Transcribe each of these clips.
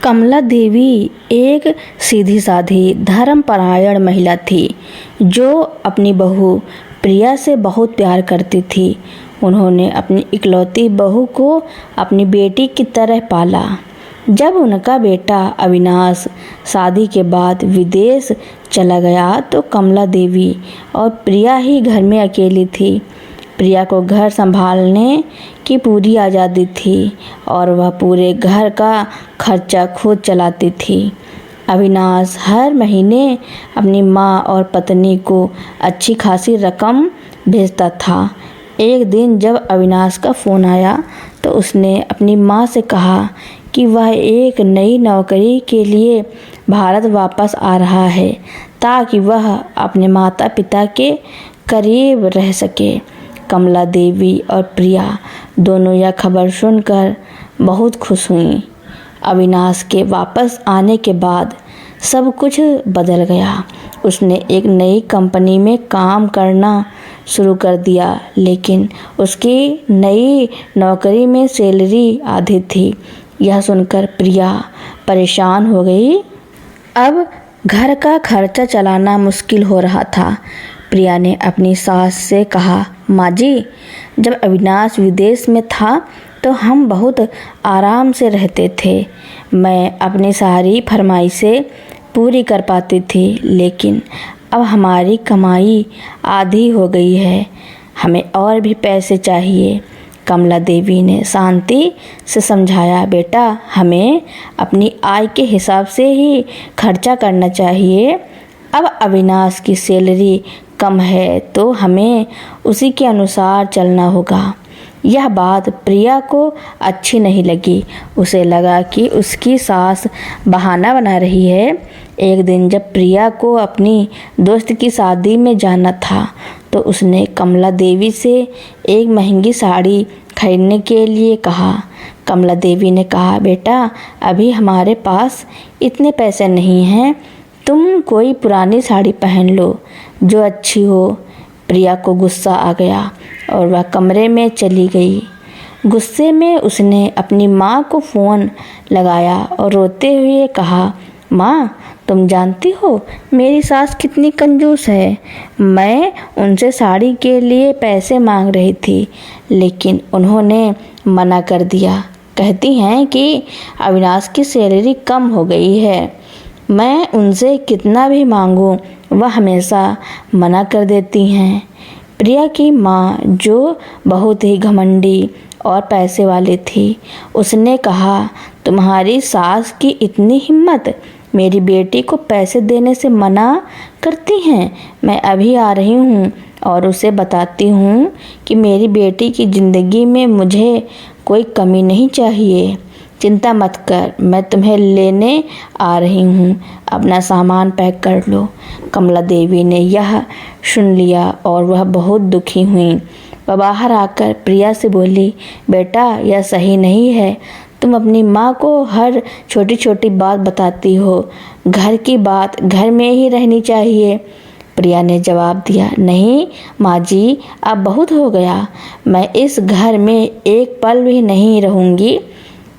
कमला देवी एक सीधी साधी धर्मपरायण महिला थी जो अपनी बहू प्रिया से बहुत प्यार करती थी। उन्होंने अपनी इकलौती बहू को अपनी बेटी की तरह पाला। जब उनका बेटा अविनाश शादी के बाद विदेश चला गया तो कमला देवी और प्रिया ही घर में अकेली थी। प्रिया को घर संभालने की पूरी आज़ादी थी और वह पूरे घर का खर्चा खुद चलाती थी। अविनाश हर महीने अपनी माँ और पत्नी को अच्छी खासी रकम भेजता था। एक दिन जब अविनाश का फ़ोन आया तो उसने अपनी माँ से कहा कि वह एक नई नौकरी के लिए भारत वापस आ रहा है ताकि वह अपने माता पिता के करीब रह सके। कमला देवी और प्रिया दोनों यह खबर सुनकर बहुत खुश हुईं। अविनाश के वापस आने के बाद सब कुछ बदल गया। उसने एक नई कंपनी में काम करना शुरू कर दिया, लेकिन उसकी नई नौकरी में सैलरी आधी थी। यह सुनकर प्रिया परेशान हो गई। अब घर का खर्चा चलाना मुश्किल हो रहा था। प्रिया ने अपनी सास से कहा, माँ जी, जब अविनाश विदेश में था तो हम बहुत आराम से रहते थे। मैं अपनी सारी फरमाइशें पूरी कर पाती थी, लेकिन अब हमारी कमाई आधी हो गई है। हमें और भी पैसे चाहिए। कमला देवी ने शांति से समझाया, बेटा, हमें अपनी आय के हिसाब से ही खर्चा करना चाहिए। अब अविनाश की सैलरी कम है तो हमें उसी के अनुसार चलना होगा। यह बात प्रिया को अच्छी नहीं लगी। उसे लगा कि उसकी सास बहाना बना रही है। एक दिन जब प्रिया को अपनी दोस्त की शादी में जाना था तो उसने कमला देवी से एक महंगी साड़ी खरीदने के लिए कहा। कमला देवी ने कहा, बेटा, अभी हमारे पास इतने पैसे नहीं हैं। तुम कोई पुरानी साड़ी पहन लो जो अच्छी हो। प्रिया को गुस्सा आ गया और वह कमरे में चली गई। गुस्से में उसने अपनी माँ को फ़ोन लगाया और रोते हुए कहा, माँ, तुम जानती हो मेरी सास कितनी कंजूस है। मैं उनसे साड़ी के लिए पैसे मांग रही थी, लेकिन उन्होंने मना कर दिया। कहती हैं कि अविनाश की सैलरी कम हो गई है। मैं उनसे कितना भी मांगूं, वह हमेशा मना कर देती हैं। प्रिया की माँ, जो बहुत ही घमंडी और पैसे वाली थी, उसने कहा, तुम्हारी सास की इतनी हिम्मत, मेरी बेटी को पैसे देने से मना करती हैं। मैं अभी आ रही हूँ और उसे बताती हूँ कि मेरी बेटी की ज़िंदगी में मुझे कोई कमी नहीं चाहिए। चिंता मत कर, मैं तुम्हें लेने आ रही हूँ। अपना सामान पैक कर लो। कमला देवी ने यह सुन लिया और वह बहुत दुखी हुई। वह बाहर आकर प्रिया से बोली, बेटा, यह सही नहीं है। तुम अपनी माँ को हर छोटी छोटी बात बताती हो। घर की बात घर में ही रहनी चाहिए। प्रिया ने जवाब दिया, नहीं माँ जी, अब बहुत हो गया। मैं इस घर में एक पल भी नहीं रहूँगी।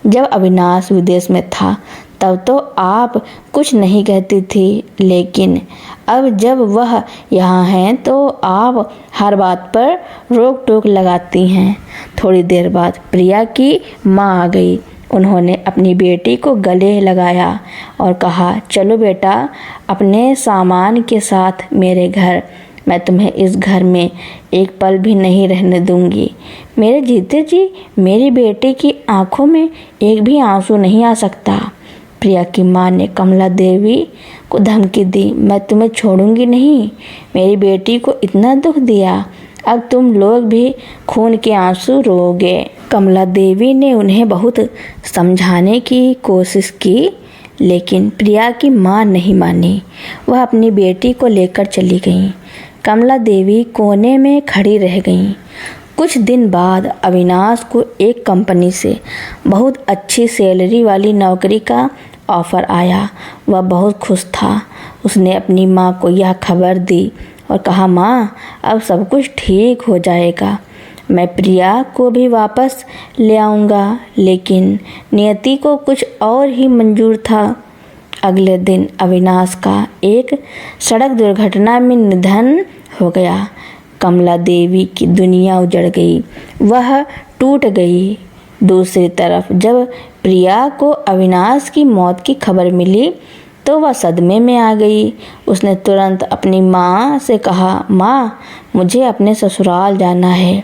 जब अविनाश विदेश में था तब तो आप कुछ नहीं कहती थी, लेकिन अब जब वह यहाँ हैं तो आप हर बात पर रोक टोक लगाती हैं। थोड़ी देर बाद प्रिया की माँ आ गई। उन्होंने अपनी बेटी को गले लगाया और कहा, चलो बेटा, अपने सामान के साथ मेरे घर। मैं तुम्हें इस घर में एक पल भी नहीं रहने दूंगी। मेरे जीते जी मेरी बेटी की आंखों में एक भी आंसू नहीं आ सकता। प्रिया की माँ ने कमला देवी को धमकी दी, मैं तुम्हें छोड़ूंगी नहीं। मेरी बेटी को इतना दुख दिया, अब तुम लोग भी खून के आंसू रोओगे। कमला देवी ने उन्हें बहुत समझाने की कोशिश की, लेकिन प्रिया की माँ नहीं मानी। वह अपनी बेटी को लेकर चली गई। कमला देवी कोने में खड़ी रह गईं। कुछ दिन बाद अविनाश को एक कंपनी से बहुत अच्छी सैलरी वाली नौकरी का ऑफ़र आया। वह बहुत खुश था। उसने अपनी माँ को यह खबर दी और कहा, माँ, अब सब कुछ ठीक हो जाएगा। मैं प्रिया को भी वापस ले आऊँगा। लेकिन नियति को कुछ और ही मंजूर था। अगले दिन अविनाश का एक सड़क दुर्घटना में निधन हो गया। कमला देवी की दुनिया उजड़ गई, वह टूट गई। दूसरी तरफ जब प्रिया को अविनाश की मौत की खबर मिली तो वह सदमे में आ गई। उसने तुरंत अपनी माँ से कहा, माँ, मुझे अपने ससुराल जाना है।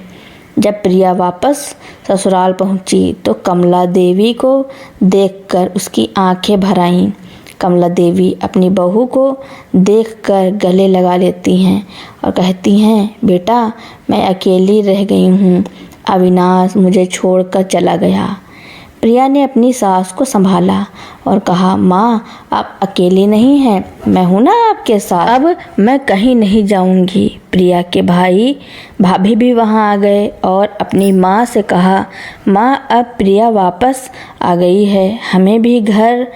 जब प्रिया वापस ससुराल पहुँची तो कमला देवी को देखकर उसकी आंखें भर आईं। कमला देवी अपनी बहू को देखकर गले लगा लेती हैं और कहती हैं, बेटा, मैं अकेली रह गई हूँ। अविनाश मुझे छोड़कर चला गया। प्रिया ने अपनी सास को संभाला और कहा, माँ, आप अकेली नहीं हैं, मैं हूँ ना आपके साथ। अब मैं कहीं नहीं जाऊँगी। प्रिया के भाई भाभी भी वहाँ आ गए और अपनी माँ से कहा, माँ, अब प्रिया वापस आ गई है, हमें भी घर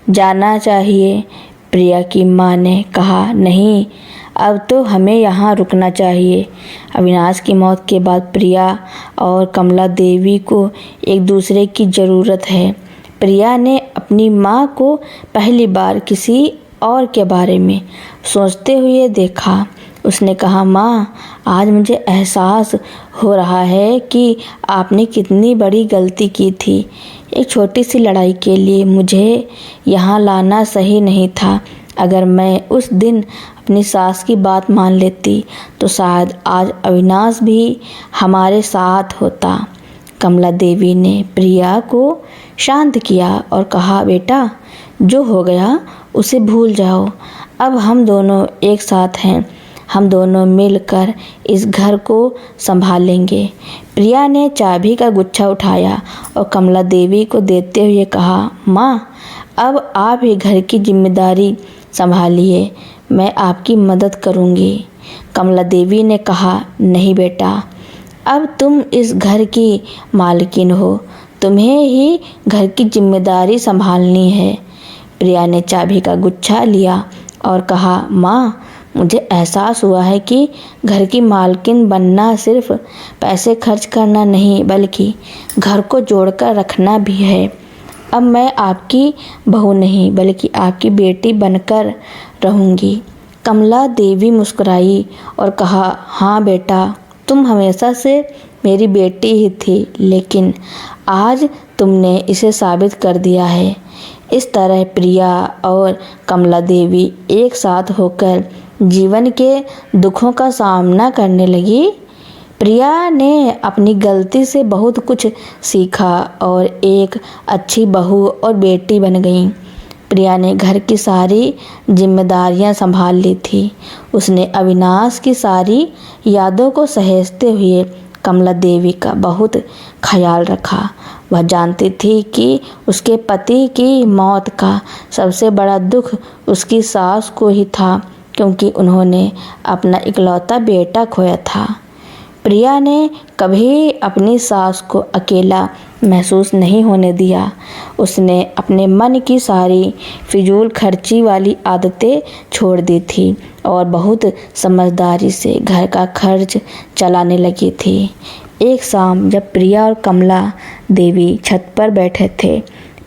जाना चाहिए। प्रिया की माँ ने कहा, नहीं, अब तो हमें यहाँ रुकना चाहिए। अविनाश की मौत के बाद प्रिया और कमला देवी को एक दूसरे की ज़रूरत है। प्रिया ने अपनी माँ को पहली बार किसी और के बारे में सोचते हुए देखा। उसने कहा, माँ, आज मुझे एहसास हो रहा है कि आपने कितनी बड़ी गलती की थी। एक छोटी सी लड़ाई के लिए मुझे यहाँ लाना सही नहीं था। अगर मैं उस दिन अपनी सास की बात मान लेती तो शायद आज अविनाश भी हमारे साथ होता। कमला देवी ने प्रिया को शांत किया और कहा, बेटा, जो हो गया उसे भूल जाओ। अब हम दोनों एक साथ हैं, हम दोनों मिलकर इस घर को संभालेंगे। प्रिया ने चाबी का गुच्छा उठाया और कमला देवी को देते हुए कहा, माँ, अब आप ही घर की जिम्मेदारी संभालिए, मैं आपकी मदद करूँगी। कमला देवी ने कहा, नहीं बेटा, अब तुम इस घर की मालकिन हो, तुम्हें ही घर की जिम्मेदारी संभालनी है। प्रिया ने चाबी का गुच्छा लिया और कहा, माँ, मुझे एहसास हुआ है कि घर की मालकिन बनना सिर्फ पैसे खर्च करना नहीं बल्कि घर को जोड़कर रखना भी है। अब मैं आपकी बहू नहीं बल्कि आपकी बेटी बनकर रहूँगी। कमला देवी मुस्कुराई और कहा, हाँ बेटा, तुम हमेशा से मेरी बेटी ही थी, लेकिन आज तुमने इसे साबित कर दिया है। इस तरह प्रिया और कमला देवी एक साथ होकर जीवन के दुखों का सामना करने लगी। प्रिया ने अपनी गलती से बहुत कुछ सीखा और एक अच्छी बहू और बेटी बन गई। प्रिया ने घर की सारी जिम्मेदारियां संभाल ली थी। उसने अविनाश की सारी यादों को सहेजते हुए कमला देवी का बहुत ख्याल रखा। वह जानती थी कि उसके पति की मौत का सबसे बड़ा दुख उसकी सास को ही था, क्योंकि उन्होंने अपना इकलौता बेटा खोया था। प्रिया ने कभी अपनी सास को अकेला महसूस नहीं होने दिया। उसने अपने मन की सारी फिजूल खर्ची वाली आदतें छोड़ दी थी और बहुत समझदारी से घर का खर्च चलाने लगी थी। एक शाम जब प्रिया और कमला देवी छत पर बैठे थे,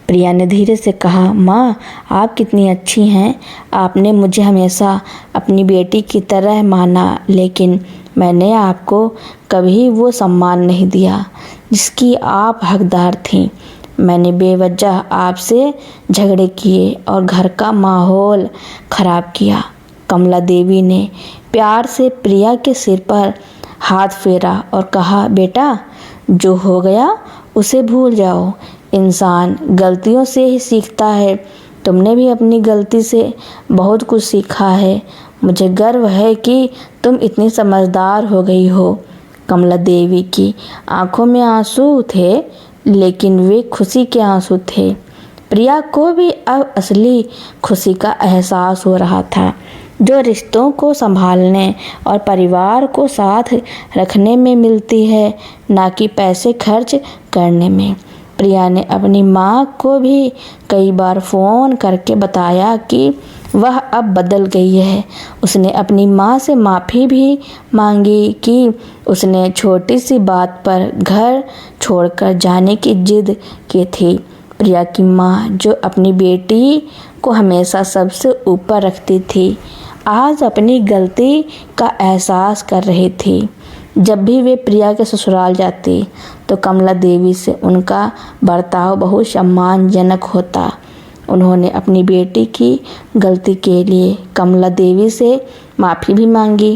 प्रिया ने धीरे से कहा, माँ, आप कितनी अच्छी हैं। आपने मुझे हमेशा अपनी बेटी की तरह माना, लेकिन मैंने आपको कभी वो सम्मान नहीं दिया जिसकी आप हकदार थीं। मैंने बेवजह आपसे झगड़े किए और घर का माहौल खराब किया। कमला देवी ने प्यार से प्रिया के सिर पर हाथ फेरा और कहा, बेटा, जो हो गया उसे भूल जाओ। इंसान गलतियों से ही सीखता है। तुमने भी अपनी गलती से बहुत कुछ सीखा है। मुझे गर्व है कि तुम इतनी समझदार हो गई हो। कमला देवी की आंखों में आंसू थे, लेकिन वे खुशी के आंसू थे। प्रिया को भी अब असली खुशी का एहसास हो रहा था, जो रिश्तों को संभालने और परिवार को साथ रखने में मिलती है, ना कि पैसे खर्च करने में। प्रिया ने अपनी माँ को भी कई बार फ़ोन करके बताया कि वह अब बदल गई है। उसने अपनी माँ से माफ़ी भी मांगी कि उसने छोटी सी बात पर घर छोड़कर जाने की जिद की थी। प्रिया की माँ, जो अपनी बेटी को हमेशा सबसे ऊपर रखती थी, आज अपनी गलती का एहसास कर रही थी। जब भी वे प्रिया के ससुराल जाती तो कमला देवी से उनका बर्ताव बहुत सम्मानजनक होता। उन्होंने अपनी बेटी की गलती के लिए कमला देवी से माफ़ी भी मांगी।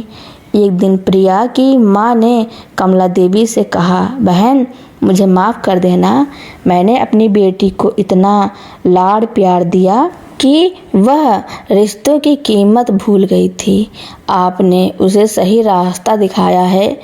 एक दिन प्रिया की माँ ने कमला देवी से कहा, बहन, मुझे माफ़ कर देना। मैंने अपनी बेटी को इतना लाड़ प्यार दिया कि वह रिश्तों की कीमत भूल गई थी। आपने उसे सही रास्ता दिखाया है।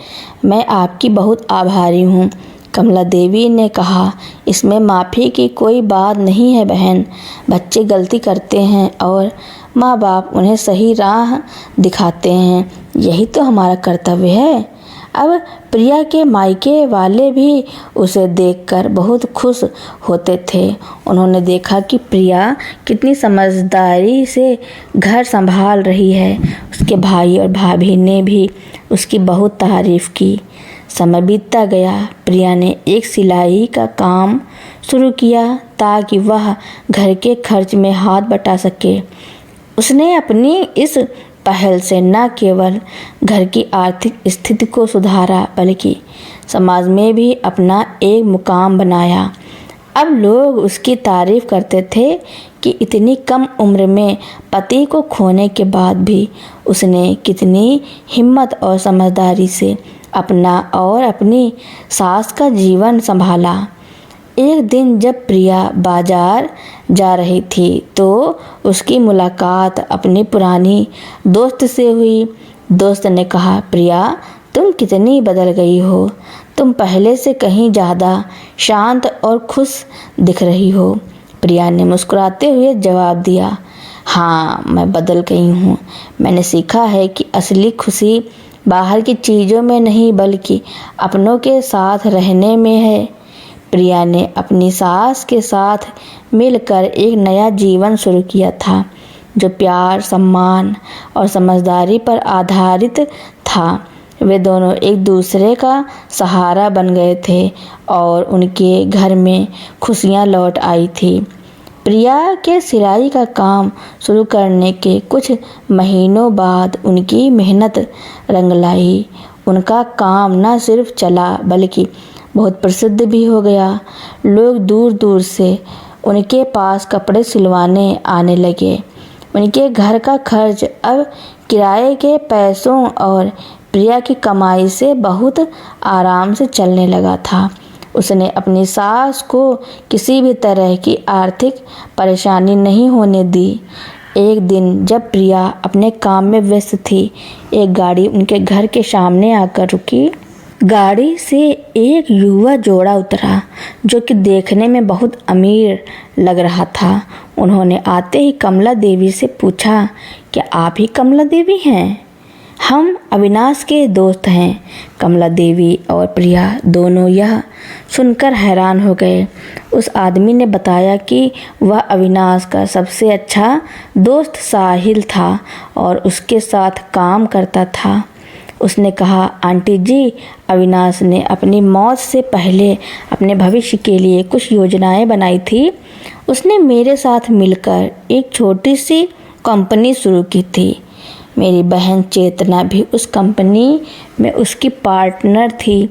मैं आपकी बहुत आभारी हूँ। कमला देवी ने कहा, इसमें माफ़ी की कोई बात नहीं है बहन। बच्चे गलती करते हैं और माँ बाप उन्हें सही राह दिखाते हैं। यही तो हमारा कर्तव्य है। अब प्रिया के मायके वाले भी उसे देखकर बहुत खुश होते थे। उन्होंने देखा कि प्रिया कितनी समझदारी से घर संभाल रही है। उसके भाई और भाभी ने भी उसकी बहुत तारीफ की। समय बीतता गया। प्रिया ने एक सिलाई का काम शुरू किया ताकि वह घर के खर्च में हाथ बटा सके। उसने अपनी इस पहल से न केवल घर की आर्थिक स्थिति को सुधारा बल्कि समाज में भी अपना एक मुकाम बनाया। अब लोग उसकी तारीफ करते थे कि इतनी कम उम्र में पति को खोने के बाद भी उसने कितनी हिम्मत और समझदारी से अपना और अपनी सास का जीवन संभाला। एक दिन जब प्रिया बाजार जा रही थी तो उसकी मुलाकात अपनी पुरानी दोस्त से हुई। दोस्त ने कहा, प्रिया, तुम कितनी बदल गई हो। तुम पहले से कहीं ज़्यादा शांत और खुश दिख रही हो। प्रिया ने मुस्कुराते हुए जवाब दिया, हाँ, मैं बदल गई हूँ। मैंने सीखा है कि असली खुशी बाहर की चीज़ों में नहीं बल्कि अपनों के साथ रहने में है। प्रिया ने अपनी सास के साथ मिलकर एक नया जीवन शुरू किया था जो प्यार, सम्मान और समझदारी पर आधारित था। वे दोनों एक दूसरे का सहारा बन गए थे और उनके घर में खुशियां लौट आई थी। प्रिया के सिलाई का काम शुरू करने के कुछ महीनों बाद उनकी मेहनत रंग लाई। उनका काम न सिर्फ चला बल्कि बहुत प्रसिद्ध भी हो गया। लोग दूर दूर से उनके पास कपड़े सिलवाने आने लगे। उनके घर का खर्च अब किराए के पैसों और प्रिया की कमाई से बहुत आराम से चलने लगा था। उसने अपनी सास को किसी भी तरह की आर्थिक परेशानी नहीं होने दी। एक दिन जब प्रिया अपने काम में व्यस्त थी, एक गाड़ी उनके घर के सामने आकर रुकी। गाड़ी से एक युवा जोड़ा उतरा जो कि देखने में बहुत अमीर लग रहा था। उन्होंने आते ही कमला देवी से पूछा, क्या आप ही कमला देवी हैं? हम अविनाश के दोस्त हैं। कमला देवी और प्रिया दोनों यह सुनकर हैरान हो गए। उस आदमी ने बताया कि वह अविनाश का सबसे अच्छा दोस्त साहिल था और उसके साथ काम करता था। उसने कहा, आंटी जी, अविनाश ने अपनी मौत से पहले अपने भविष्य के लिए कुछ योजनाएं बनाई थी। उसने मेरे साथ मिलकर एक छोटी सी कंपनी शुरू की थी। मेरी बहन चेतना भी उस कंपनी में उसकी पार्टनर थी।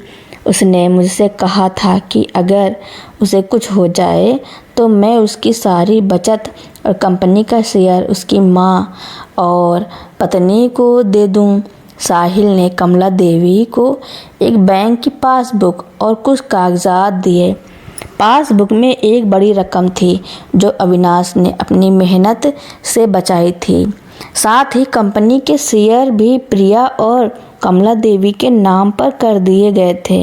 उसने मुझसे कहा था कि अगर उसे कुछ हो जाए तो मैं उसकी सारी बचत और कंपनी का शेयर उसकी माँ और पत्नी को दे दूँ। साहिल ने कमला देवी को एक बैंक की पासबुक और कुछ कागजात दिए। पासबुक में एक बड़ी रकम थी जो अविनाश ने अपनी मेहनत से बचाई थी। साथ ही कंपनी के शेयर भी प्रिया और कमला देवी के नाम पर कर दिए गए थे।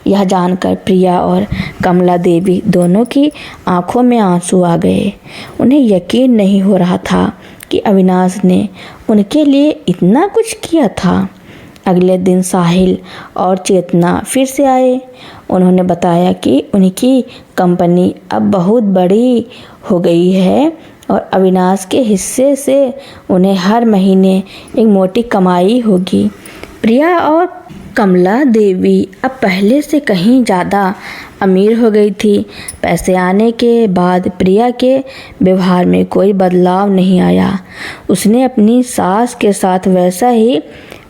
यह जानकर प्रिया और कमला देवी दोनों की आंखों में आंसू आ गए। उन्हें यकीन नहीं हो रहा था कि अविनाश ने उनके लिए इतना कुछ किया था। अगले दिन साहिल और चेतना फिर से आए। उन्होंने बताया कि उनकी कंपनी अब बहुत बड़ी हो गई है और अविनाश के हिस्से से उन्हें हर महीने एक मोटी कमाई होगी। प्रिया और कमला देवी अब पहले से कहीं ज़्यादा अमीर हो गई थी। पैसे आने के बाद प्रिया के व्यवहार में कोई बदलाव नहीं आया। उसने अपनी सास के साथ वैसा ही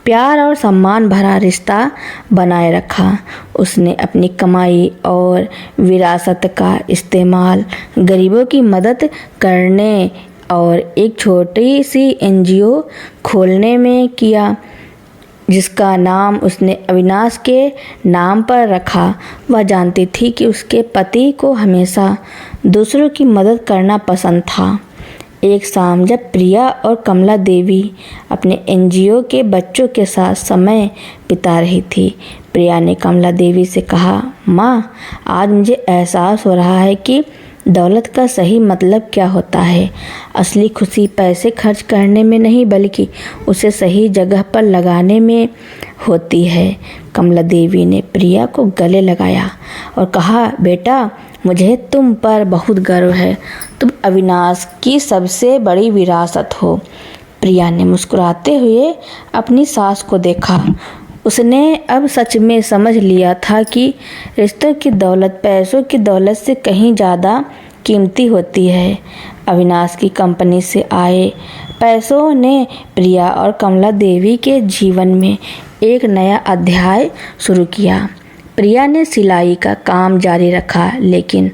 प्यार और सम्मान भरा रिश्ता बनाए रखा। उसने अपनी कमाई और विरासत का इस्तेमाल गरीबों की मदद करने और एक छोटी सी एनजीओ खोलने में किया, जिसका नाम उसने अविनाश के नाम पर रखा। वह जानती थी कि उसके पति को हमेशा दूसरों की मदद करना पसंद था। एक शाम जब प्रिया और कमला देवी अपने एनजीओ के बच्चों के साथ समय बिता रही थी, प्रिया ने कमला देवी से कहा, माँ, आज मुझे एहसास हो रहा है कि दौलत का सही मतलब क्या होता है। असली खुशी पैसे खर्च करने में नहीं बल्कि उसे सही जगह पर लगाने में होती है। कमला देवी ने प्रिया को गले लगाया और कहा, बेटा, मुझे तुम पर बहुत गर्व है। तुम अविनाश की सबसे बड़ी विरासत हो। प्रिया ने मुस्कुराते हुए अपनी सास को देखा। उसने अब सच में समझ लिया था कि रिश्तों की दौलत पैसों की दौलत से कहीं ज़्यादा कीमती होती है। अविनाश की कंपनी से आए पैसों ने प्रिया और कमला देवी के जीवन में एक नया अध्याय शुरू किया। प्रिया ने सिलाई का काम जारी रखा, लेकिन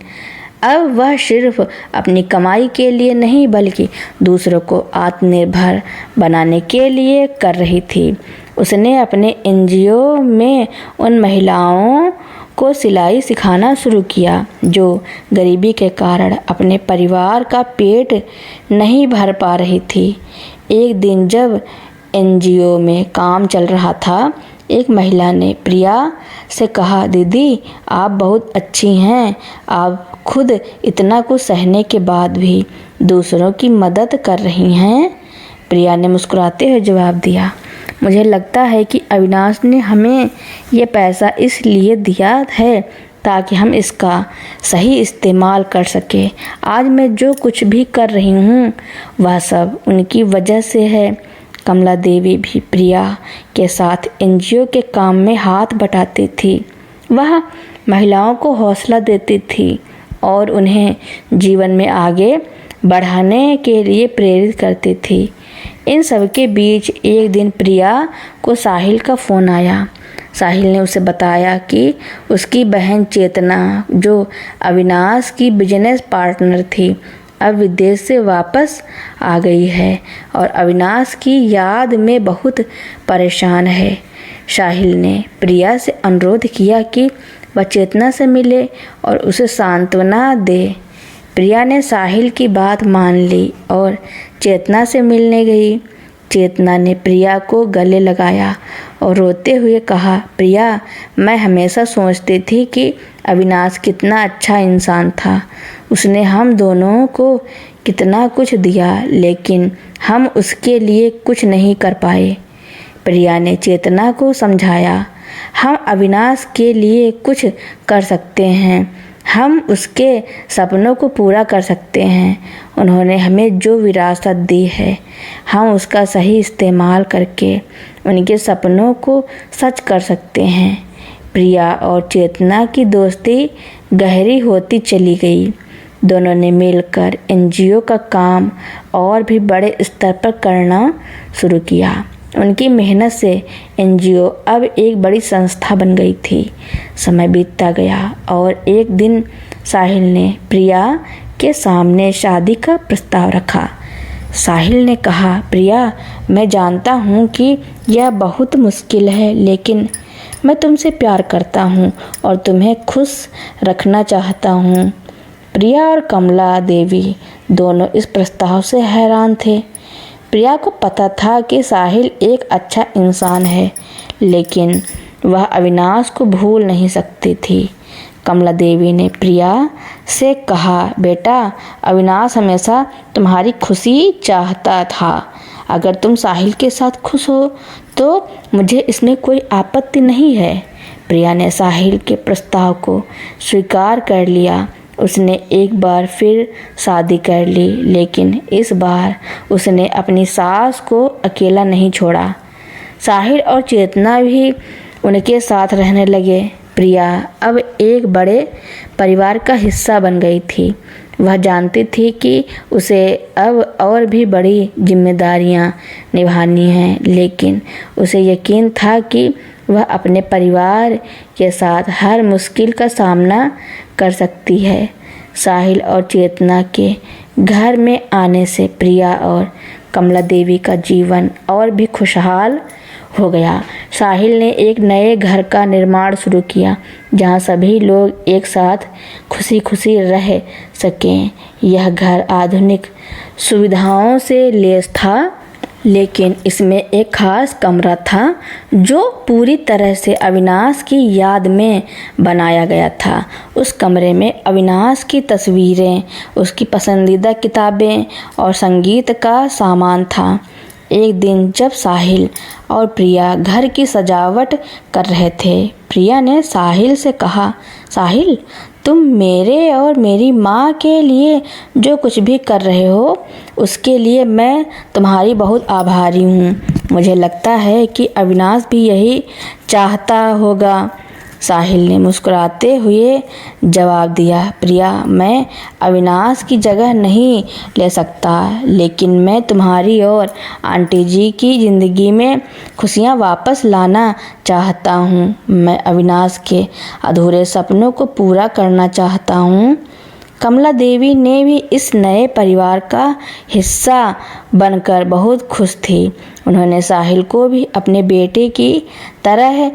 अब वह सिर्फ अपनी कमाई के लिए नहीं बल्कि दूसरों को आत्मनिर्भर बनाने के लिए कर रही थी। उसने अपने एनजीओ में उन महिलाओं को सिलाई सिखाना शुरू किया जो गरीबी के कारण अपने परिवार का पेट नहीं भर पा रही थी। एक दिन जब एनजीओ में काम चल रहा था, एक महिला ने प्रिया से कहा, दीदी, आप बहुत अच्छी हैं। आप खुद इतना कुछ सहने के बाद भी दूसरों की मदद कर रही हैं। प्रिया ने मुस्कुराते हुए जवाब दिया, मुझे लगता है कि अविनाश ने हमें ये पैसा इसलिए दिया है ताकि हम इसका सही इस्तेमाल कर सके। आज मैं जो कुछ भी कर रही हूँ वह सब उनकी वजह से है। कमला देवी भी प्रिया के साथ एनजीओ के काम में हाथ बटाती थी। वह महिलाओं को हौसला देती थी और उन्हें जीवन में आगे बढ़ाने के लिए प्रेरित करती थी। इन सब के बीच एक दिन प्रिया को साहिल का फ़ोन आया। साहिल ने उसे बताया कि उसकी बहन चेतना, जो अविनाश की बिजनेस पार्टनर थी, अब विदेश से वापस आ गई है और अविनाश की याद में बहुत परेशान है। साहिल ने प्रिया से अनुरोध किया कि वह चेतना से मिले और उसे सांत्वना दे। प्रिया ने साहिल की बात मान ली और चेतना से मिलने गई। चेतना ने प्रिया को गले लगाया और रोते हुए कहा, प्रिया, मैं हमेशा सोचती थी कि अविनाश कितना अच्छा इंसान था। उसने हम दोनों को कितना कुछ दिया, लेकिन हम उसके लिए कुछ नहीं कर पाए। प्रिया ने चेतना को समझाया, हम अविनाश के लिए कुछ कर सकते हैं, हम उसके सपनों को पूरा कर सकते हैं। उन्होंने हमें जो विरासत दी है, हम उसका सही इस्तेमाल करके उनके सपनों को सच कर सकते हैं। प्रिया और चेतना की दोस्ती गहरी होती चली गई। दोनों ने मिलकर एनजीओ का काम और भी बड़े स्तर पर करना शुरू किया। उनकी मेहनत से एनजीओ अब एक बड़ी संस्था बन गई थी। समय बीतता गया और एक दिन साहिल ने प्रिया के सामने शादी का प्रस्ताव रखा। साहिल ने कहा, प्रिया, मैं जानता हूँ कि यह बहुत मुश्किल है, लेकिन मैं तुमसे प्यार करता हूँ और तुम्हें खुश रखना चाहता हूँ। प्रिया और कमला देवी दोनों इस प्रस्ताव से हैरान थे। प्रिया को पता था कि साहिल एक अच्छा इंसान है, लेकिन वह अविनाश को भूल नहीं सकती थी। कमला देवी ने प्रिया से कहा, बेटा, अविनाश हमेशा तुम्हारी खुशी चाहता था। अगर तुम साहिल के साथ खुश हो तो मुझे इसमें कोई आपत्ति नहीं है। प्रिया ने साहिल के प्रस्ताव को स्वीकार कर लिया उसने एक बार फिर शादी कर ली, लेकिन इस बार उसने अपनी सास को अकेला नहीं छोड़ा। साहिल और चेतना भी उनके साथ रहने लगे। प्रिया अब एक बड़े परिवार का हिस्सा बन गई थी। वह जानती थी कि उसे अब और भी बड़ी जिम्मेदारियां निभानी हैं, लेकिन उसे यकीन था कि वह अपने परिवार के साथ हर मुश्किल का सामना कर सकती है। साहिल और चेतना के घर में आने से प्रिया और कमला देवी का जीवन और भी खुशहाल हो गया। साहिल ने एक नए घर का निर्माण शुरू किया, जहां सभी लोग एक साथ खुशी खुशी रह सकें। यह घर आधुनिक सुविधाओं से लैस था, लेकिन इसमें एक खास कमरा था जो पूरी तरह से अविनाश की याद में बनाया गया था। उस कमरे में अविनाश की तस्वीरें, उसकी पसंदीदा किताबें और संगीत का सामान था। एक दिन जब साहिल और प्रिया घर की सजावट कर रहे थे, प्रिया ने साहिल से कहा, साहिल, तुम मेरे और मेरी माँ के लिए जो कुछ भी कर रहे हो उसके लिए मैं तुम्हारी बहुत आभारी हूँ। मुझे लगता है कि अविनाश भी यही चाहता होगा। साहिल ने मुस्कुराते हुए जवाब दिया, प्रिया, मैं अविनाश की जगह नहीं ले सकता, लेकिन मैं तुम्हारी और आंटी जी की ज़िंदगी में खुशियाँ वापस लाना चाहता हूँ। मैं अविनाश के अधूरे सपनों को पूरा करना चाहता हूँ। कमला देवी ने भी इस नए परिवार का हिस्सा बनकर बहुत खुश थी। उन्होंने साहिल को भी अपने बेटे की तरह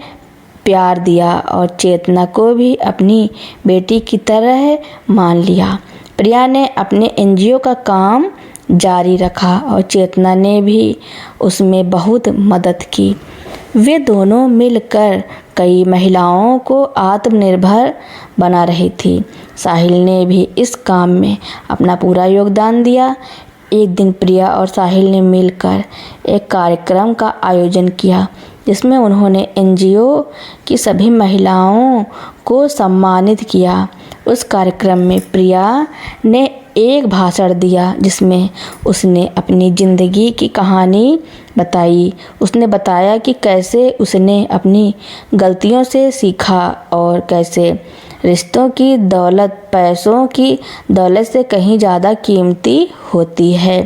प्यार दिया और चेतना को भी अपनी बेटी की तरह मान लिया। प्रिया ने अपने एनजीओ का काम जारी रखा और चेतना ने भी उसमें बहुत मदद की। वे दोनों मिलकर कई महिलाओं को आत्मनिर्भर बना रही थी। साहिल ने भी इस काम में अपना पूरा योगदान दिया। एक दिन प्रिया और साहिल ने मिलकर एक कार्यक्रम का आयोजन किया, जिसमें उन्होंने एनजीओ की सभी महिलाओं को सम्मानित किया। उस कार्यक्रम में प्रिया ने एक भाषण दिया, जिसमें उसने अपनी ज़िंदगी की कहानी बताई। उसने बताया कि कैसे उसने अपनी गलतियों से सीखा और कैसे रिश्तों की दौलत पैसों की दौलत से कहीं ज़्यादा कीमती होती है।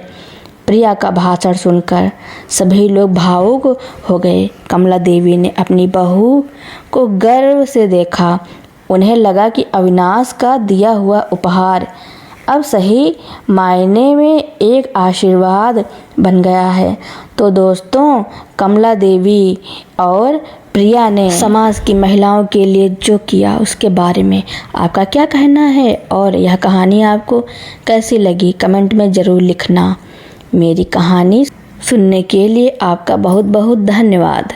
प्रिया का भाषण सुनकर सभी लोग भावुक हो गए। कमला देवी ने अपनी बहू को गर्व से देखा। उन्हें लगा कि अविनाश का दिया हुआ उपहार अब सही मायने में एक आशीर्वाद बन गया है। तो दोस्तों, कमला देवी और प्रिया ने समाज की महिलाओं के लिए जो किया उसके बारे में आपका क्या कहना है, और यह कहानी आपको कैसी लगी कमेंट में ज़रूर लिखना। मेरी कहानी सुनने के लिए आपका बहुत बहुत धन्यवाद।